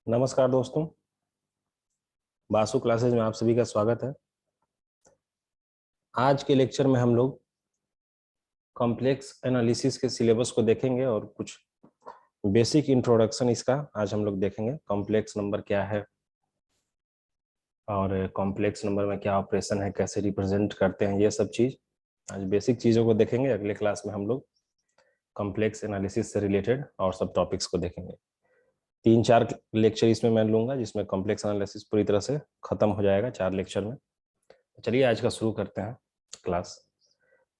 नमस्कार दोस्तों, बासु क्लासेज में आप सभी का स्वागत है। आज के लेक्चर में हम लोग कॉम्प्लेक्स एनालिसिस के सिलेबस को देखेंगे और कुछ बेसिक इंट्रोडक्शन इसका आज हम लोग देखेंगे। कॉम्प्लेक्स नंबर क्या है और कॉम्प्लेक्स नंबर में क्या ऑपरेशन है, कैसे रिप्रेजेंट करते हैं, ये सब चीज़ आज बेसिक चीज़ों को देखेंगे। अगले क्लास में हम लोग कॉम्प्लेक्स एनालिसिस से रिलेटेड और सब टॉपिक्स को देखेंगे। 3-4 लेक्चर इसमें मैं लूँगा जिसमें कॉम्प्लेक्स एनालिसिस पूरी तरह से ख़त्म हो जाएगा 4 लेक्चर में। चलिए आज का शुरू करते हैं क्लास।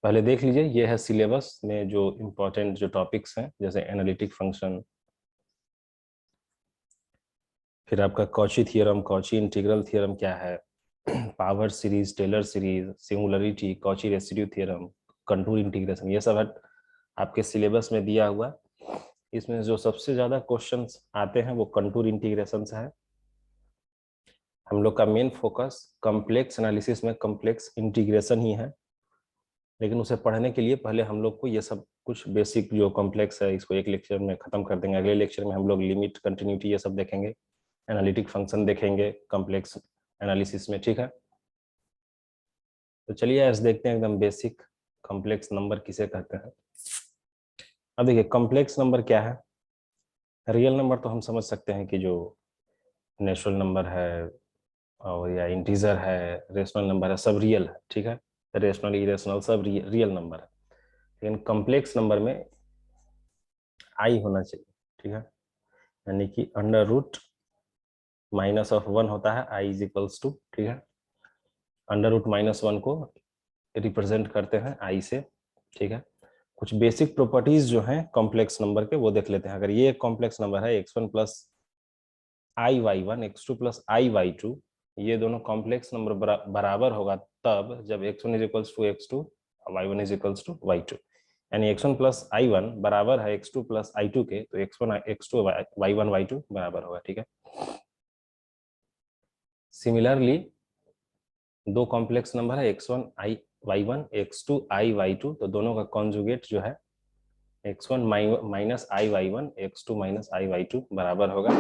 पहले देख लीजिए, ये है सिलेबस में जो इम्पोर्टेंट जो टॉपिक्स हैं, जैसे एनालिटिक फंक्शन, फिर आपका Cauchy theorem, Cauchy integral theorem क्या है, power series, Taylor series, singularity, Cauchy residue theorem, contour integration, ये सब है आपके सिलेबस में दिया हुआ। इसमें जो सबसे ज्यादा क्वेश्चंस आते हैं वो कंटूर इंटीग्रेशन से है। हम लोग का मेन फोकस कॉम्प्लेक्स एनालिसिस में कॉम्प्लेक्स इंटीग्रेशन ही है, लेकिन उसे पढ़ने के लिए पहले हम लोग को ये सब कुछ बेसिक जो कॉम्प्लेक्स है इसको एक लेक्चर में खत्म कर देंगे। अगले लेक्चर में हम लोग लिमिट, कंटिन्यूटी, ये सब देखेंगे, एनालिटिक फंक्शन देखेंगे कॉम्प्लेक्स एनालिसिस में। ठीक है, तो चलिए आज देखते हैं एकदम बेसिक कॉम्प्लेक्स नंबर किसे कहते हैं। अब देखिए कॉम्प्लेक्स नंबर क्या है। रियल नंबर तो हम समझ सकते हैं कि जो नेचुरल नंबर है और या इंटीजर है, रेशनल नंबर है, सब रियल है। ठीक है, रेशनल, इरेशनल सब रियल नंबर है। लेकिन कॉम्प्लेक्स नंबर में आई होना चाहिए। ठीक है, यानी कि अंडर रूट माइनस ऑफ 1 होता है, आई इज इक्वल्स टू। ठीक है, अंडर रूट -1 को रिप्रेजेंट करते हैं आई से। ठीक है, कुछ बेसिक प्रॉपर्टीज जो हैं कॉम्प्लेक्स नंबर के वो देख लेते हैं। अगर ये कॉम्प्लेक्स नंबर है x1 plus i y one, x2 plus i y two, ये दोनों कॉम्प्लेक्स नंबर बराबर होगा तब जब x1 is equals to x2 और y1 is equals to y2। यानी x1 प्लस आई1 बराबर है x2 प्लस आई2 के, तो x1 x2 y1 y2 बराबर होगा। ठीक है, सिमिलरली दो कॉम्प्लेक्स नंबर है x1 आई y1, x2 आई y2, तो दोनों का कॉन्जुगेट जो है x1 माइनस आई y1, x2 माइनस आई y2 बराबर होगा।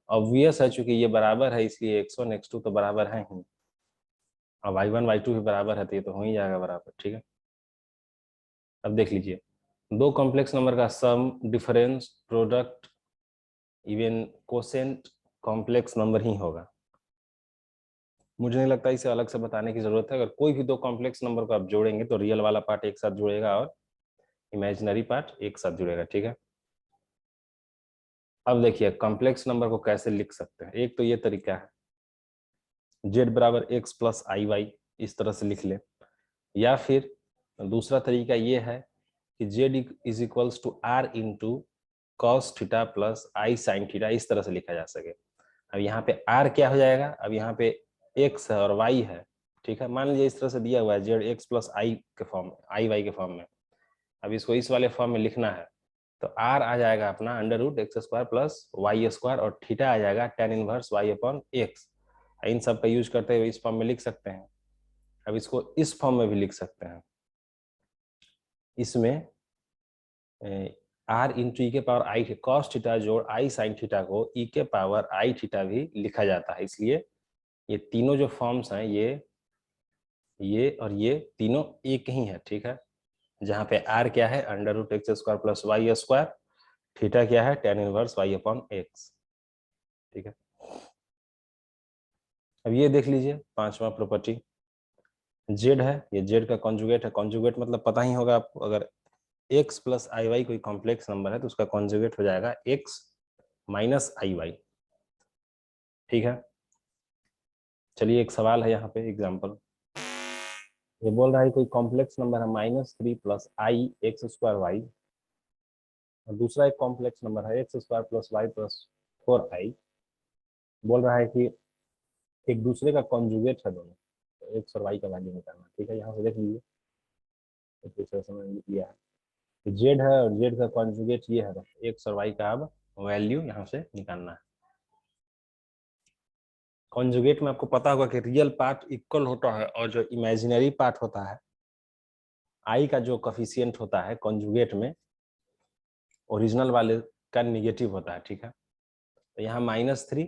ऑब्वियस है, चूंकि ये बराबर है इसलिए x1 x2 तो बराबर है ही, और y1 y2 भी बराबर है तो ये तो हो ही जाएगा बराबर। ठीक है, अब देख लीजिए, दो कॉम्प्लेक्स नंबर का sum, difference, product, even quotient complex number ही होगा। मुझे नहीं लगता इसे अलग से बताने की जरूरत है। अगर कोई भी दो कॉम्प्लेक्स नंबर को आप जोड़ेंगे तो रियल वाला पार्ट एक साथ जुड़ेगा और इमेजिनरी पार्ट एक साथ जुड़ेगा। ठीक है, अब देखिए कॉम्प्लेक्स नंबर को कैसे लिख सकते हैं। एक तो ये तरीका है, z बराबर x प्लस आई वाई, इस तरह से लिख ले। या फिर दूसरा तरीका ये है कि z is equals to r into cos theta plus i sine theta, इस तरह से लिखा जा सके। अब यहाँ पे r क्या हो जाएगा, अब यहाँ पे x है और y है। ठीक है, मान लीजिए इस तरह से दिया हुआ है z x प्लस आई के फॉर्म में, आई वाई के फॉर्म में। अब इसको इस वाले फॉर्म में लिखना है तो r आ जाएगा अपना under root x square plus y square, और थीटा आ जाएगा tan inverse y upon x। इन सब का यूज करते हुए इस फॉर्म में लिख सकते हैं। अब इसको इस फॉर्म में भी लिख सकते हैं। इसमें r इंटू ई के पावर आई कॉस थीटा जोड़ आई साइन थीटा को ई के पावर आई थीटा भी लिखा जाता है। इसलिए ये तीनों जो फॉर्म्स हैं ये और ये तीनों एक ही है। ठीक है, जहाँ पे r क्या है under root x square plus y square, theta क्या है tan inverse y upon x. ठीक है, अब ये देख लीजिए पांचवा प्रॉपर्टी, z है, ये z का कॉन्जुगेट है। कॉन्जुगेट मतलब पता ही होगा आपको, अगर x प्लस आई वाई कोई कॉम्प्लेक्स नंबर है तो उसका कॉन्जुगेट हो जाएगा x माइनस आई वाई। ठीक है, चलिए एक सवाल है यहाँ पे एग्जाम्पल, ये बोल रहा है कोई कॉम्प्लेक्स नंबर है -3 plus i x square y, और दूसरा एक कॉम्प्लेक्स नंबर है x square plus y plus 4i। बोल रहा है कि एक दूसरे का कॉन्जुगेट है दोनों, तो एक्स और वाई का वैल्यू निकालना। ठीक है, यहाँ से देख लीजिए, एक दूसरे से मैंने लिख लिया है, जेड है और जेड का कॉन्जुगेट ये है, एक्स और वाई का अब वैल्यू यहाँ से निकालना है। कॉन्जुगेट में आपको पता होगा कि रियल पार्ट इक्वल होता है और जो इमेजिनरी पार्ट होता है, आई का जो कोफिशिएंट होता है कॉन्जुगेट में, ओरिजिनल वाले का निगेटिव होता है। ठीक है, तो यहाँ -3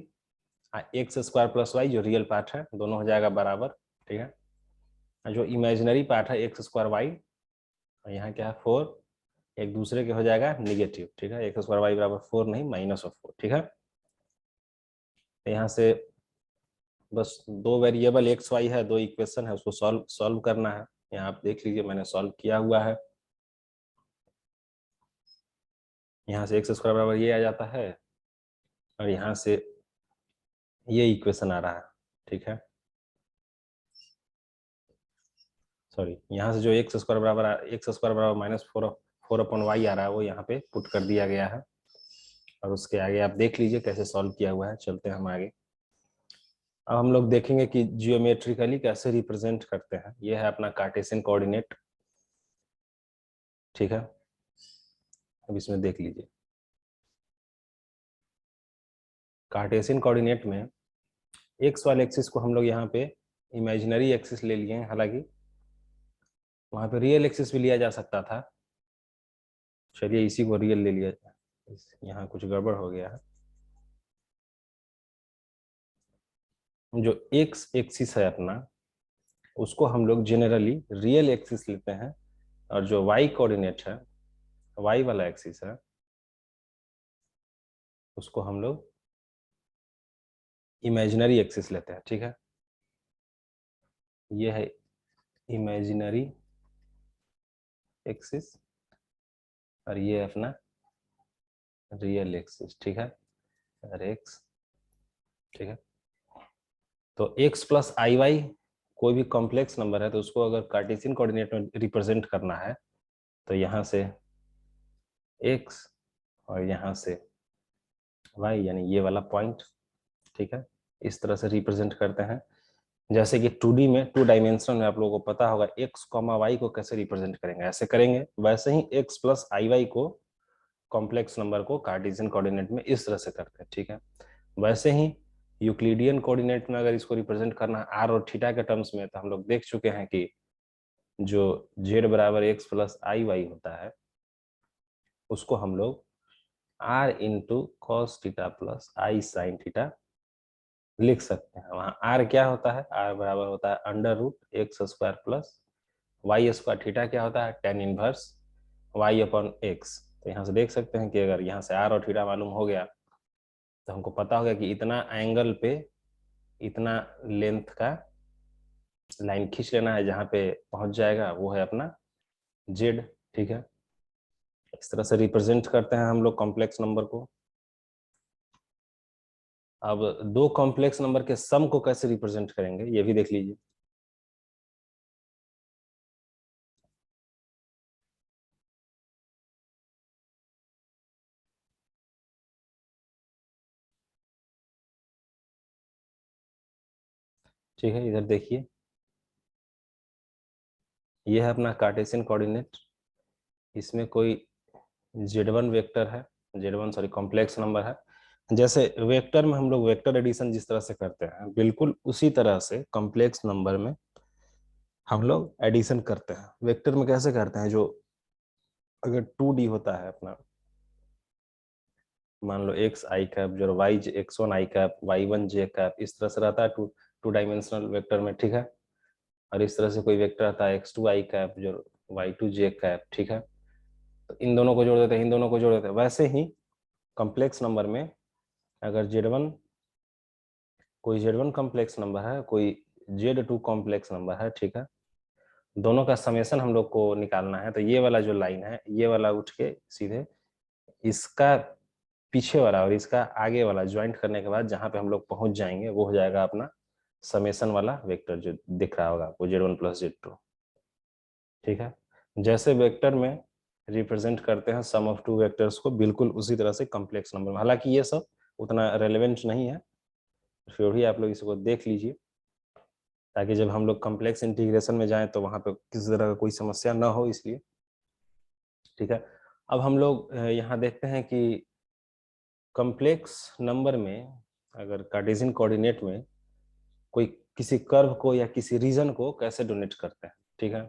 एक्स स्क्वायर प्लस वाई जो रियल पार्ट है दोनों हो जाएगा बराबर, ठीक है। जो इमेजिनरी पार्ट है एक्स स्क्वायर वाई, यहाँ क्या है 4, एक दूसरे के हो जाएगा निगेटिव, ठीक है। एक्स स्क्वायर वाई बराबर 4 नहीं -4, ठीक है। तो यहाँ से बस दो वेरिएबल एक्स वाई है, दो इक्वेशन है, उसको सॉल्व करना है। यहाँ आप देख लीजिए मैंने सॉल्व किया हुआ है। यहाँ से एक्स स्क्वायर बराबर ये आ जाता है और यहाँ से ये इक्वेशन आ रहा है, ठीक है। सॉरी, यहाँ से जो एक्स स्क्वायर बराबर -4 अपॉन वाई आ रहा है वो यहाँ पे पुट कर दिया गया है। और उसके आगे आप देख लीजिए कैसे सॉल्व किया हुआ है। चलते हैं हम आगे। अब हम लोग देखेंगे कि जियोमेट्रिकली कैसे रिप्रेजेंट करते हैं। ये है अपना कार्टेशियन कोऑर्डिनेट, ठीक है। अब इसमें देख लीजिए कार्टेशियन कोऑर्डिनेट में एक्स वाले एक्सिस को हम लोग यहाँ पे इमेजिनरी एक्सिस ले लिए हैं, हालांकि वहां पे रियल एक्सिस भी लिया जा सकता था। चलिए इसी को रियल ले लिया, यहाँ कुछ गड़बड़ हो गया है। जो एक्स एक्सिस है अपना उसको हम लोग जनरली रियल एक्सिस लेते हैं, और जो वाई कोऑर्डिनेट है, वाई वाला एक्सिस है, उसको हम लोग इमेजिनरी एक्सिस लेते हैं, ठीक है। ये है इमेजिनरी एक्सिस और ये अपना रियल एक्सिस, ठीक है। और एक्स, ठीक है। तो x प्लस आई वाई कोई भी कॉम्प्लेक्स नंबर है तो उसको अगर कार्टेशियन कोऑर्डिनेट में रिप्रेजेंट करना है तो यहाँ से x और यहाँ से y, यानी ये वाला पॉइंट, ठीक है, इस तरह से रिप्रेजेंट करते हैं। जैसे कि 2D में 2 डायमेंशन में आप लोगों को पता होगा x, y को कैसे रिप्रेजेंट करेंगे, ऐसे करेंगे। वैसे ही x प्लस आई वाई को कॉम्प्लेक्स नंबर को कार्टेशियन कोऑर्डिनेट में इस तरह से करते हैं, ठीक है। वैसे ही यूक्लिडियन कोऑर्डिनेट में अगर इसको रिप्रेजेंट करना है आर और थीटा के टर्म्स में, तो हम लोग देख चुके हैं कि जो z बराबर एक्स प्लस आई वाई होता है उसको हम लोग r into cos theta plus i sine theta लिख सकते हैं। वहाँ r क्या होता है, r बराबर होता है under root x square plus y square, theta क्या होता है tan inverse y upon x. तो यहाँ से देख सकते हैं कि अगर यहाँ से r और थीटा मालूम हो गया तो हमको पता होगा कि इतना एंगल पे इतना लेंथ का लाइन खींच लेना है, जहाँ पे पहुंच जाएगा वो है अपना z, ठीक है। इस तरह से रिप्रेजेंट करते हैं हम लोग कॉम्प्लेक्स नंबर को। अब दो कॉम्प्लेक्स नंबर के सम को कैसे रिप्रेजेंट करेंगे ये भी देख लीजिए। ठीक है, इधर देखिए ये है अपना कार्टेशियन कोऑर्डिनेट। इसमें कोई z1 वेक्टर है, z1 सॉरी कॉम्प्लेक्स नंबर है। जैसे वेक्टर में हम लोग वेक्टर एडिशन जिस तरह से करते हैं बिल्कुल उसी तरह से कॉम्प्लेक्स नंबर में हम लोग एडिशन करते हैं। वेक्टर में कैसे करते हैं, जो अगर 2D होता है अपना, मान लो एक्स आई कैप जो वाई एक्स वन आई कैप वाई वन जे कैप, इस तरह से रहता है टू डायमेंशनल वेक्टर में, ठीक है। और इस तरह से कोई वेक्टर आता है एक्स टू आई कैप जो वाई टू जे कैप, ठीक है। तो इन दोनों को जोड़ देते हैं, इन दोनों को जोड़ देते हैं। वैसे ही कॉम्प्लेक्स नंबर में अगर z1 कोई z1 कॉम्प्लेक्स नंबर है, कोई z2 कॉम्प्लेक्स नंबर है, ठीक है, दोनों का समेशन हम लोग को निकालना है। तो ये वाला जो लाइन है ये वाला उठ के सीधे इसका पीछे वाला और इसका आगे वाला ज्वाइंट करने के बाद जहां पे हम लोग पहुंच जाएंगे वो हो जाएगा अपना समेशन वाला वेक्टर जो दिख रहा होगा आपको z1 प्लस z2, ठीक है। जैसे वेक्टर में रिप्रेजेंट करते हैं सम ऑफ टू वेक्टर्स को, बिल्कुल उसी तरह से कॉम्प्लेक्स नंबर में। हालांकि ये सब उतना रेलेवेंट नहीं है, फिर भी आप लोग इसको देख लीजिए ताकि जब हम लोग कॉम्प्लेक्स इंटीग्रेशन में जाएं तो वहां पे किसी तरह का कोई समस्या ना हो, इसलिए, ठीक है। अब हम लोग यहाँ देखते हैं कि कॉम्प्लेक्स नंबर में अगर कार्टेशियन कोऑर्डिनेट में कोई किसी कर्व को या किसी रीजन को कैसे डोनेट करते हैं, ठीक है।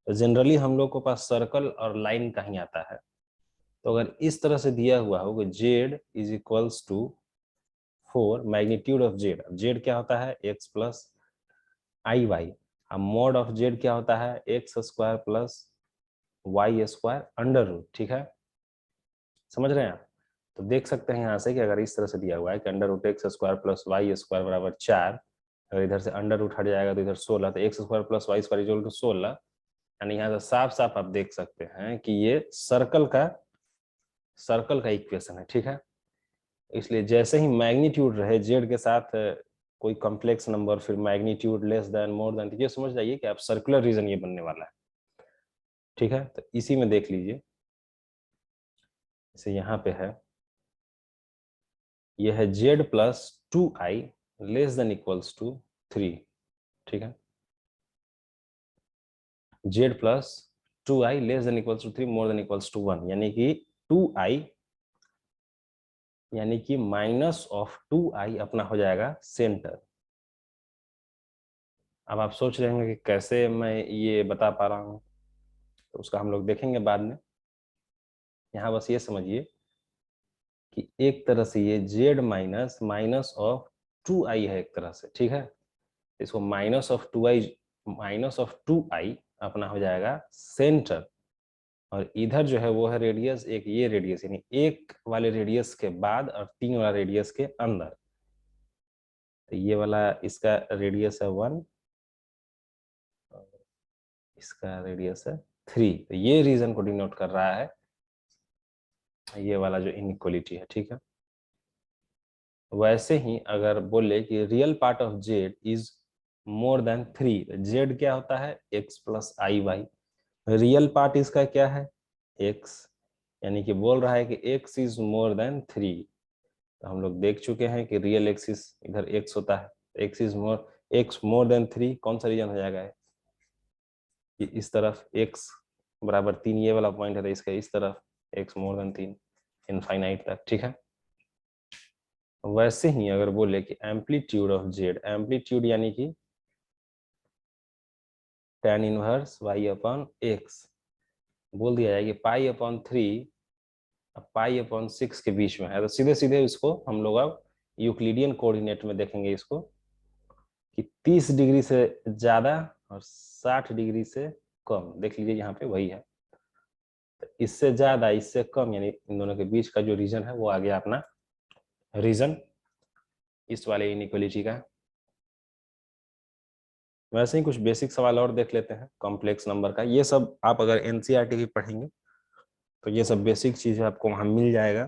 तो जनरली हम लोग के पास सर्कल और लाइन का ही आता है। तो अगर इस तरह से दिया हुआ हो कि z is equals to 4 magnitude of z. Z क्या होता है? x plus i y. अब मॉड ऑफ जेड क्या होता है? X square plus y square under root. ठीक है, समझ रहे हैं आप? तो देख सकते हैं यहाँ से कि अगर इस तरह से दिया हुआ है कि under root x square plus y square बराबर 4, अगर इधर से अंडर रूट हट जाएगा तो इधर 16, तो x square plus y square equal to 16। यानी यहाँ से साफ साफ आप देख सकते हैं कि ये सर्कल का इक्वेशन है। ठीक है, इसलिए जैसे ही मैग्नीट्यूड रहे जेड के साथ कोई कॉम्प्लेक्स नंबर, फिर magnitude less than more than, तो ये समझ जाइए कि आप सर्कुलर रीजन ये बनने वाला है। ठीक है, तो इसी में देख लीजिए, जैसे यहाँ पे है, ये है z plus 2i less than equals to 3। ठीक है, z plus 2i less than equals to 3 more than equals to 1, यानी कि 2i यानी कि माइनस ऑफ 2i अपना हो जाएगा सेंटर। अब आप सोच रहे होंगे कि कैसे मैं ये बता पा रहा हूँ, तो उसका हम लोग देखेंगे बाद में। यहाँ बस ये समझिए कि एक तरह से ये Z minus minus of 2i है एक तरह से। ठीक है, इसको माइनस ऑफ टू आई अपना हो जाएगा सेंटर, और इधर जो है वो है रेडियस, एक ये रेडियस, यानी एक वाले रेडियस के बाद और 3 वाला रेडियस के अंदर। तो ये वाला इसका रेडियस है 1, इसका रेडियस है 3। तो ये रीजन को डिनोट कर रहा है ये वाला जो इनइक्वालिटी है। ठीक है, वैसे ही अगर बोले कि real part of Z is more than 3, Z क्या होता है? x plus i Y. Real part इसका क्या है? x, यानी कि बोल रहा है कि x इज मोर देन 3। तो हम लोग देख चुके हैं कि रियल एक्सिस इधर x होता है, x मोर देन 3 कौन सा रीजन हो जाएगा? कि इस तरफ x बराबर 3 ये वाला पॉइंट है, तो इसका इस तरफ x मोर देन 3 इनफाइनाइट तक। ठीक है, वैसे ही अगर बोले कि एम्पलीट्यूड ऑफ जेड, एम्पलीट्यूड यानी कि tan inverse y upon x, बोल दिया जाए कि पाई अपॉन 3 पाई अपॉन 6 के बीच में है, तो सीधे सीधे इसको हम लोग अब यूक्लिडियन कोऑर्डिनेट में देखेंगे इसको कि 30 डिग्री से ज्यादा और 60 डिग्री से कम। देख लीजिए यहाँ पे वही है, तो इससे ज्यादा इससे कम, यानी इन दोनों के बीच का जो रीजन है वो आ गया अपना रीजन इस वाले इनइक्वालिटी का। वैसे ही कुछ बेसिक सवाल और देख लेते हैं कॉम्प्लेक्स नंबर का। ये सब आप अगर एनसीईआरटी भी पढ़ेंगे तो ये सब बेसिक चीजें आपको वहां मिल जाएगा।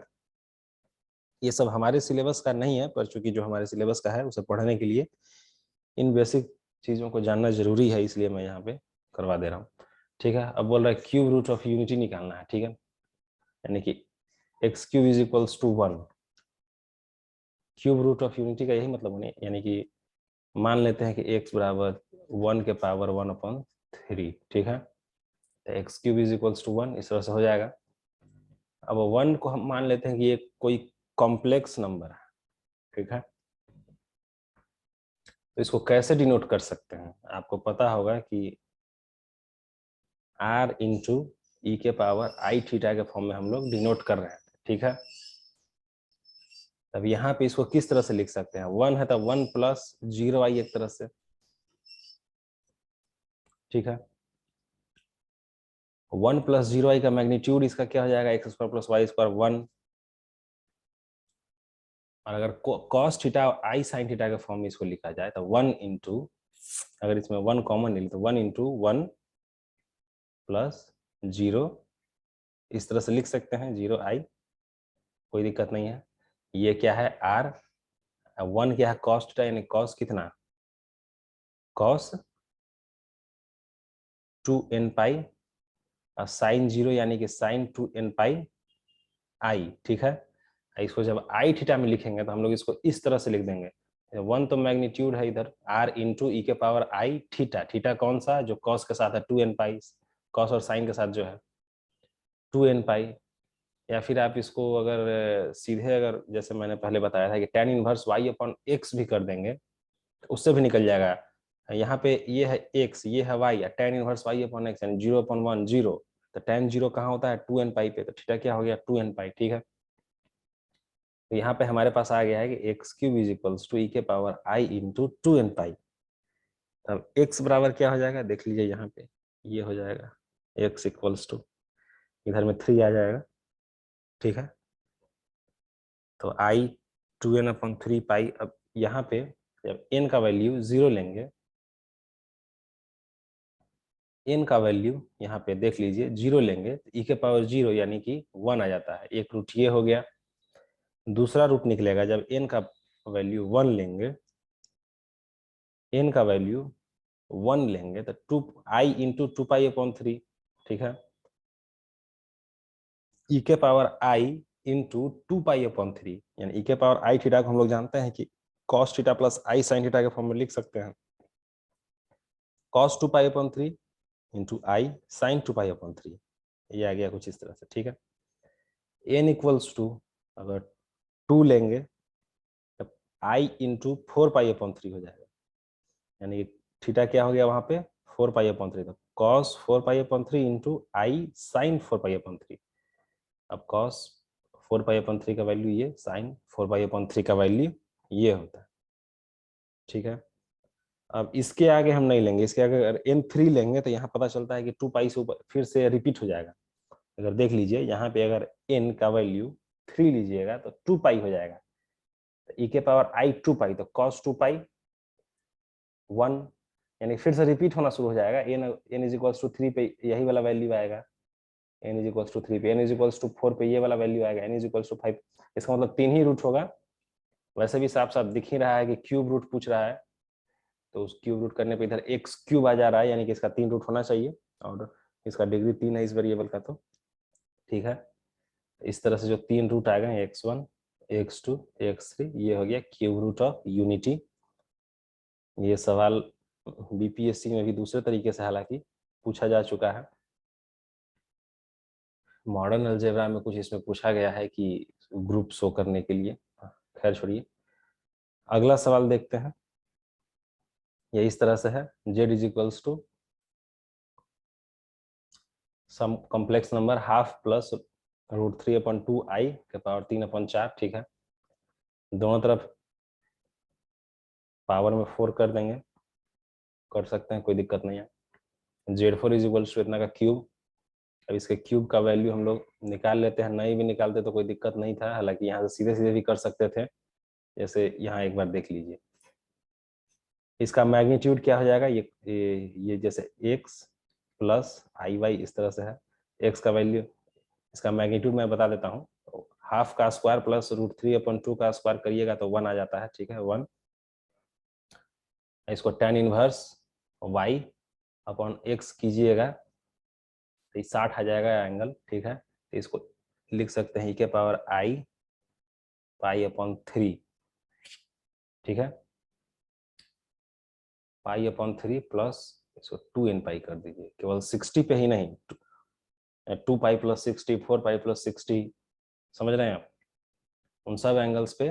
ये सब हमारे सिलेबस का नहीं है, पर चूंकि जो हमारे सिलेबस का है उसे पढ़ने के लिए इन बेसिक चीजों को जानना जरूरी है, इसलिए मैं यहाँ पे करवा दे रहा हूँ। ठीक है, अब बोल रहा है क्यूब रूट ऑफ यूनिटी निकालना है। ठीक है, यानी कि x cube is equals to 1। Cube root of unity का यही मतलब होने, यानी कि मान लेते हैं कि x बराबर 1 के पावर 1 अपॉन 3। ठीक है, तो x cube is equals to 1 इस तरह से हो जाएगा। अब 1 को हम मान लेते हैं कि ये कोई कॉम्प्लेक्स नंबर है। ठीक है, तो इसको कैसे डिनोट कर सकते हैं? आपको पता होगा कि r इंटू ई के पावर आई थीटा के फॉर्म में हम लोग डिनोट कर रहे हैं। ठीक है, तब यहाँ पे इसको किस तरह से लिख सकते हैं? 1 है तो 1 प्लस 0i एक तरह से। ठीक है, 1 प्लस 0i का मैग्नीट्यूड इसका क्या हो जाएगा? X square plus y square 1। और अगर cos theta i sine theta के फॉर्म में इसको लिखा जाए तो 1 इंटू, अगर इसमें 1 कॉमन ले ली तो 1 इंटू 1 प्लस 0 इस तरह से लिख सकते हैं, 0i, कोई दिक्कत नहीं है। ये क्या है? r, 1 क्या है? कॉस थीटा, यानी कॉस कितना? कॉस 2n पाई, और साइन 0 यानी कि साइन 2n पाई आई। ठीक है, इसको जब आई थीटा में लिखेंगे तो हम लोग इसको इस तरह से लिख देंगे, 1 तो मैग्नीट्यूड है इधर, r इंटू ई के पावर आई थीटा। थीटा कौन सा? जो कॉस के साथ है 2n पाई, कॉस और साइन के साथ जो है 2n पाई। या फिर आप इसको अगर सीधे, अगर जैसे मैंने पहले बताया था कि tan inverse y upon x भी कर देंगे तो उससे भी निकल जाएगा। यहाँ पे ये है x, ये है y, tan inverse y upon x यानी 0/1 0, तो tan 0 कहाँ होता है? 2n पाई पे, तो थीटा क्या हो गया? 2n पाई। ठीक है, तो यहाँ पे हमारे पास आ गया है कि x cube is equals to e के पावर आई इंटू 2n पाई। तब x बराबर क्या हो जाएगा, देख लीजिए यहाँ पे, ये हो जाएगा x इक्वल्स टू, इधर में 3 आ जाएगा, ठीक है। तो आई 2n/3 पाई। अब यहाँ पे जब n का वैल्यू 0 लेंगे, n का वैल्यू यहाँ पे देख लीजिए 0 लेंगे तो e के पावर 0 यानी कि 1 आ जाता है। एक रूट ये हो गया। दूसरा रूट निकलेगा जब n का वैल्यू 1 लेंगे, n का वैल्यू 1 लेंगे तो 2i इंटू 2 पाई/3, ठीक है। e के पावर i इंटू 2 पाई/3 यानी e के पावर i थीटा को हम लोग जानते हैं कि cos theta plus i sin theta के फॉर्म में लिख सकते हैं। cos 2 पाई/3 इंटू i sin 2 पाई/3, ये आ गया कुछ इस तरह से, ठीक है। n इक्वल्स टू अगर 2 लेंगे तब i इंटू 4 पाई/3 हो जाएगा, यानी थीटा क्या हो गया वहां पे 4 पाई/3। तो cos 4 पाई/3 इंटू आई साइन 4 पाई/3। अब cos 4 पाई/3 का वैल्यू ये, साइन 4 पाई/3 का वैल्यू ये होता है, ठीक है। अब इसके आगे हम नहीं लेंगे, इसके आगे अगर n3 लेंगे तो यहाँ पता चलता है कि 2 पाई से ऊपर फिर से रिपीट हो जाएगा। अगर देख लीजिए यहाँ पे अगर n का वैल्यू 3 लीजिएगा तो 2 पाई हो जाएगा, तो e के पावर i 2 पाई, तो cos 2 पाई 1, यानी फिर से रिपीट होना शुरू हो जाएगा। n इज इक्वल्स टू 3 पे यही वाला वैल्यू आएगा, n इज इक्वल्स टू 3 पे, n इज इक्वल्स टू 4 पे ये वाला वैल्यू आएगा, n इज इक्वल्स टू 5। इसका मतलब 3 ही रूट होगा। वैसे भी साफ साफ दिख ही रहा है कि क्यूब रूट पूछ रहा है, तो उस क्यूब रूट करने पे इधर एक्स क्यूब आ जा रहा है, यानी कि इसका 3 रूट होना चाहिए, और इसका डिग्री 3 है इस वेरिएबल का, तो ठीक है। इस तरह से जो 3 रूट आ गए x1 x2 x3, ये हो गया क्यूब रूट ऑफ यूनिटी। ये सवाल बीपीएससी में भी दूसरे तरीके से हालांकि पूछा जा चुका है। मॉडर्न अलजेब्रा में कुछ इसमें पूछा गया है कि ग्रुप शो करने के लिए, खैर छोड़िए। अगला सवाल देखते हैं, ये इस तरह से है, z is equals to some complex number half plus √3/2i के पावर 3/4, ठीक है। दोनों तरफ पावर में 4 कर देंगे, कर सकते हैं, कोई दिक्कत नहीं है। z4 इज इक्वल्स टू इतना का क्यूब। अब इसके क्यूब का वैल्यू हम लोग निकाल लेते हैं, नहीं भी निकालते तो कोई दिक्कत नहीं था, हालांकि यहाँ से सीधे सीधे भी कर सकते थे, जैसे यहाँ एक बार देख लीजिए। इसका मैग्नीट्यूड क्या हो जाएगा, ये जैसे x प्लस आई वाई इस तरह से है, x का वैल्यू, इसका मैग्नीट्यूड मैं बता देता हूँ, हाफ का स्क्वायर प्लस √3/2 का स्क्वायर करिएगा तो 1 आ जाता है, ठीक है, 1। इसको tan इनवर्स y/x कीजिएगा तो 60 आ जाएगा एंगल, ठीक है। तो इसको लिख सकते हैं e के पावर i पाई/3, ठीक है, पाई/3 प्लस इसको 2n पाई कर दीजिए, केवल 60 पे ही नहीं, 2 पाई प्लस 60, 4 पाई प्लस 60, समझ रहे हैं आप, उन सब एंगल्स पे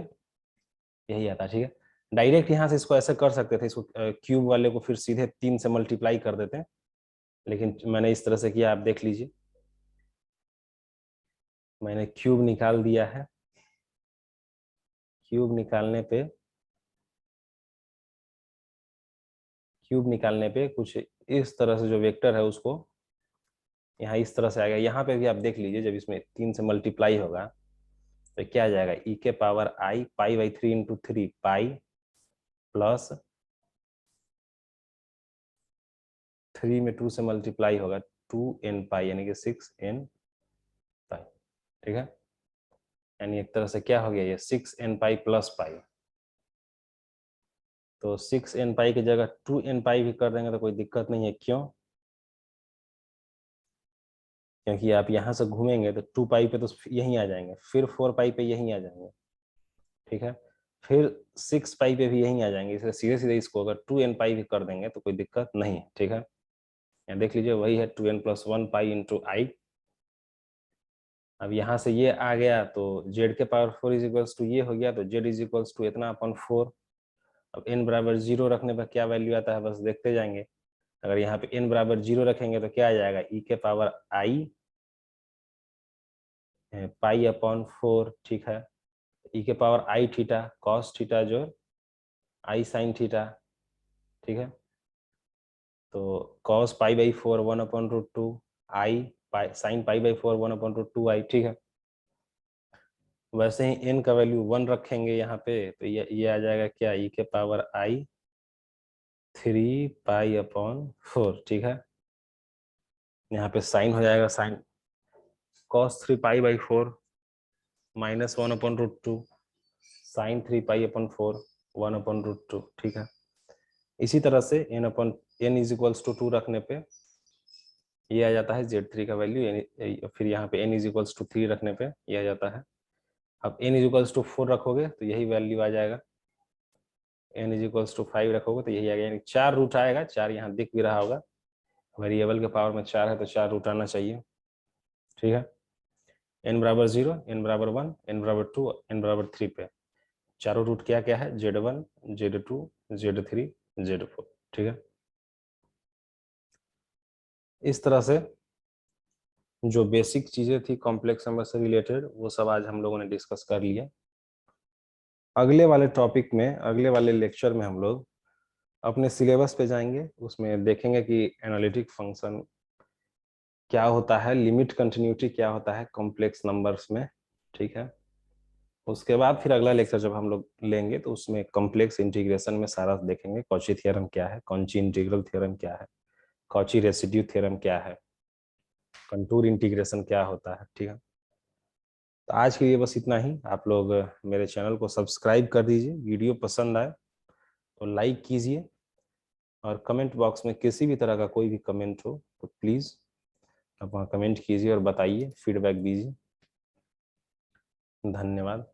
यही आता है, ठीक है। डायरेक्ट यहाँ से इसको ऐसे कर सकते थे, इसको क्यूब वाले को फिर सीधे 3 से मल्टीप्लाई कर देते हैं, लेकिन मैंने इस तरह से किया, आप देख लीजिए, मैंने क्यूब निकाल दिया है। क्यूब निकालने पे कुछ इस तरह से जो वेक्टर है उसको यहाँ इस तरह से आएगा। यहाँ पे भी आप देख लीजिए, जब इसमें 3 से मल्टीप्लाई होगा तो क्या आ जाएगा, e के power i pi into 3 pi plus 3 में 2 से मल्टीप्लाई होगा 2n पाई, यानी कि 6n पाई, ठीक है। यानी एक तरह से क्या हो गया, ये 6n पाई प्लस पाई। तो 6n पाई की जगह 2n पाई भी कर देंगे तो कोई दिक्कत नहीं है, क्यों, क्योंकि आप यहाँ से घूमेंगे तो 2 पाई पे तो यहीं आ जाएंगे, फिर 4 पाई पे यहीं आ जाएंगे, ठीक है, फिर 6 पाई पे भी यहीं आ जाएंगे, इसलिए सीधे सीधे इसको अगर 2n पाई भी कर देंगे तो कोई दिक्कत नहीं है, ठीक है। यहाँ देख लीजिए वही है 2n + 1 पाई इंटू आई। अब यहाँ से ये आ गया तो z के पावर 4 इज इक्वल्स टू ये हो गया, तो z इज इक्वल्स टू इतना अपन 4। अब n बराबर 0 रखने पर क्या वैल्यू आता है, बस देखते जाएंगे। अगर यहाँ पे n बराबर 0 रखेंगे तो क्या आ जाएगा, e के पावर i पाई/4, ठीक है। ई के पावर आई थीटा कॉस थीटा जो आई साइन थीटा, ठीक है। तो cos pi by 4 1/√2 I pi sine pi by 4 1/√2 आई, ठीक है। वैसे ही n का वैल्यू 1 रखेंगे यहाँ पे, तो ये आ जाएगा क्या, ई के पावर आई 3 पाई/4, ठीक है। यहाँ पे साइन हो जाएगा साइन कॉस 3 पाई/4 माइनस 1/√2 साइन 3 पाई/4 1/√2, ठीक है। इसी तरह से n = 2 रखने पे ये आ जाता है Z3 का वैल्यू, फिर यहाँ पे n = 3 रखने पे ये आ जाता है। अब n = 4 रखोगे तो यही वैल्यू आ जाएगा, n = 5 रखोगे तो यही आ गया, यानी 4 रूट आएगा। 4 यहाँ दिख भी रहा होगा, वेरिएबल के पावर में 4 है तो 4 रूट आना चाहिए, ठीक है। n बराबर 0, n बराबर 1, n बराबर 2, n बराबर 3 पे चारों रूट क्या क्या है, Z1 Z2 Z3 Z4, ठीक है। इस तरह से जो बेसिक चीजें थी कॉम्प्लेक्स नंबर से रिलेटेड वो सब आज हम लोगों ने डिस्कस कर लिया। अगले वाले टॉपिक में, अगले वाले लेक्चर में हम लोग अपने सिलेबस पे जाएंगे, उसमें देखेंगे कि एनालिटिक फंक्शन क्या होता है, लिमिट कंटिन्यूटी क्या होता है कॉम्प्लेक्स नंबर्स में, ठीक है। उसके बाद फिर अगला लेक्चर जब हम लोग लेंगे तो उसमें कॉम्प्लेक्स इंटीग्रेशन में सारा देखेंगे, कॉची थ्योरम क्या है, कॉची इंटीग्रल थ्योरम क्या है, कॉची रेसिड्यू थ्योरम क्या है, कंटूर इंटीग्रेशन क्या होता है, ठीक है। तो आज के लिए बस इतना ही। आप लोग मेरे चैनल को सब्सक्राइब कर दीजिए, वीडियो पसंद आए तो लाइक कीजिए, और कमेंट बॉक्स में किसी भी तरह का कोई भी कमेंट हो तो प्लीज़ आप वहाँ कमेंट कीजिए और बताइए, फीडबैक दीजिए। धन्यवाद।